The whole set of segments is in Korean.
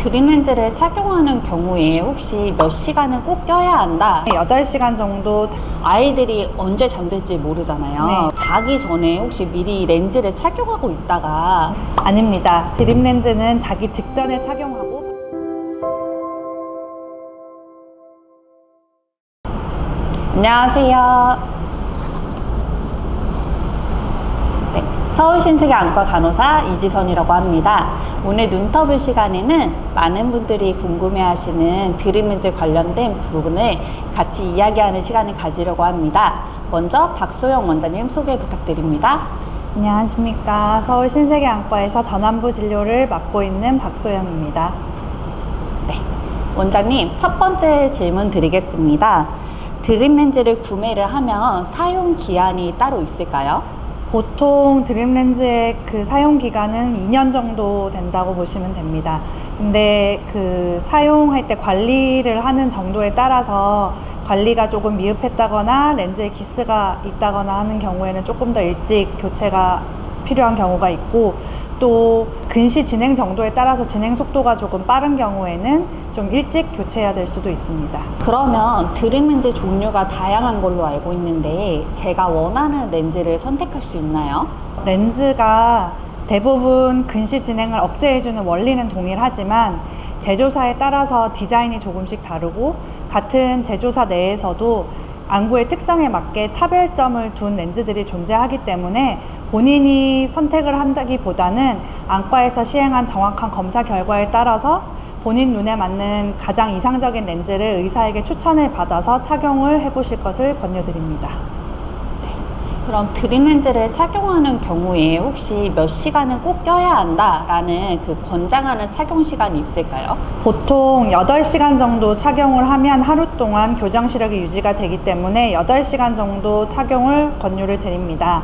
드림 렌즈를 착용하는 경우에 혹시 몇 시간은 꼭 껴야 한다? 8시간 정도. 아이들이 언제 잠들지 모르잖아요. 네. 자기 전에 혹시 미리 렌즈를 착용하고 있다가 아닙니다. 드림 렌즈는 자기 직전에 착용하고. 안녕하세요. 네, 서울신세계 안과 간호사 이지선이라고 합니다. 오늘 눈터블 시간에는 많은 분들이 궁금해하시는 드림 렌즈 관련된 부분을 같이 이야기하는 시간을 가지려고 합니다. 먼저 박소영 원장님 소개 부탁드립니다. 안녕하십니까. 서울신세계안과에서 전환부 진료를 맡고 있는 박소영입니다. 네, 원장님 첫 번째 질문 드리겠습니다. 드림 렌즈를 구매를 하면 사용 기한이 따로 있을까요? 보통 드림 렌즈의 그 사용 기간은 2년 정도 된다고 보시면 됩니다. 근데 그 사용할 때 관리를 하는 정도에 따라서 관리가 조금 미흡했다거나 렌즈에 기스가 있다거나 하는 경우에는 조금 더 일찍 교체가 필요한 경우가 있고, 또 근시 진행 정도에 따라서 진행 속도가 조금 빠른 경우에는 좀 일찍 교체해야 될 수도 있습니다. 그러면 드림 렌즈 종류가 다양한 걸로 알고 있는데 제가 원하는 렌즈를 선택할 수 있나요? 렌즈가 대부분 근시 진행을 억제해주는 원리는 동일하지만 제조사에 따라서 디자인이 조금씩 다르고, 같은 제조사 내에서도 안구의 특성에 맞게 차별점을 둔 렌즈들이 존재하기 때문에 본인이 선택을 한다기보다는 안과에서 시행한 정확한 검사 결과에 따라서 본인 눈에 맞는 가장 이상적인 렌즈를 의사에게 추천을 받아서 착용을 해보실 것을 권유드립니다. 그럼 드림 렌즈를 착용하는 경우에 혹시 몇 시간은 꼭 껴야 한다라는 그 권장하는 착용 시간이 있을까요? 보통 8시간 정도 착용을 하면 하루 동안 교정 시력이 유지가 되기 때문에 8시간 정도 착용을 권유를 드립니다.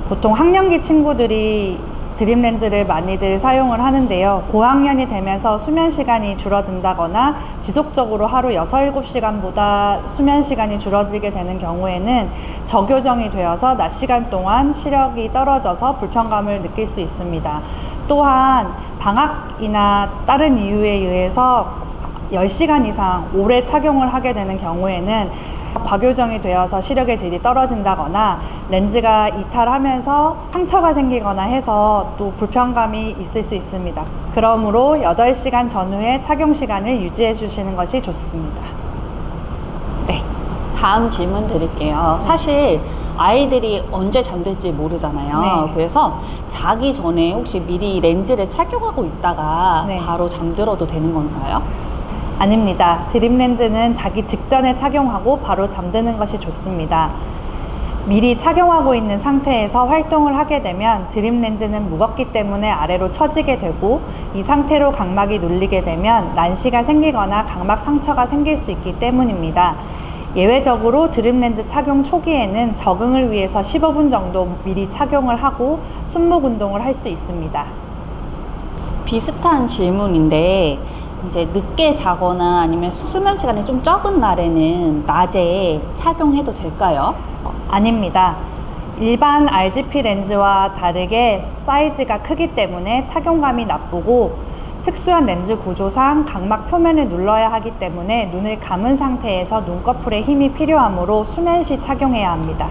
보통 학령기 친구들이 드림 렌즈를 많이들 사용을 하는데요. 고학년이 되면서 수면 시간이 줄어든다거나 지속적으로 하루 6, 7시간보다 수면 시간이 줄어들게 되는 경우에는 저교정이 되어서 낮 시간 동안 시력이 떨어져서 불편감을 느낄 수 있습니다. 또한 방학이나 다른 이유에 의해서 10시간 이상 오래 착용을 하게 되는 경우에는 과교정이 되어서 시력의 질이 떨어진다거나 렌즈가 이탈하면서 상처가 생기거나 해서 또 불편감이 있을 수 있습니다. 그러므로 8시간 전후에 착용 시간을 유지해 주시는 것이 좋습니다. 네, 다음 질문 드릴게요. 사실 아이들이 언제 잠들지 모르잖아요. 네. 그래서 자기 전에 혹시 미리 렌즈를 착용하고 있다가 네. 바로 잠들어도 되는 건가요? 아닙니다. 드림 렌즈는 자기 직전에 착용하고 바로 잠드는 것이 좋습니다. 미리 착용하고 있는 상태에서 활동을 하게 되면 드림 렌즈는 무겁기 때문에 아래로 처지게 되고, 이 상태로 각막이 눌리게 되면 난시가 생기거나 각막 상처가 생길 수 있기 때문입니다. 예외적으로 드림 렌즈 착용 초기에는 적응을 위해서 15분 정도 미리 착용을 하고 숨목 운동을 할 수 있습니다. 비슷한 질문인데 이제 늦게 자거나 아니면 수면 시간이 좀 적은 날에는 낮에 착용해도 될까요? 아닙니다. 일반 RGP 렌즈와 다르게 사이즈가 크기 때문에 착용감이 나쁘고, 특수한 렌즈 구조상 각막 표면을 눌러야 하기 때문에 눈을 감은 상태에서 눈꺼풀에 힘이 필요하므로 수면 시 착용해야 합니다.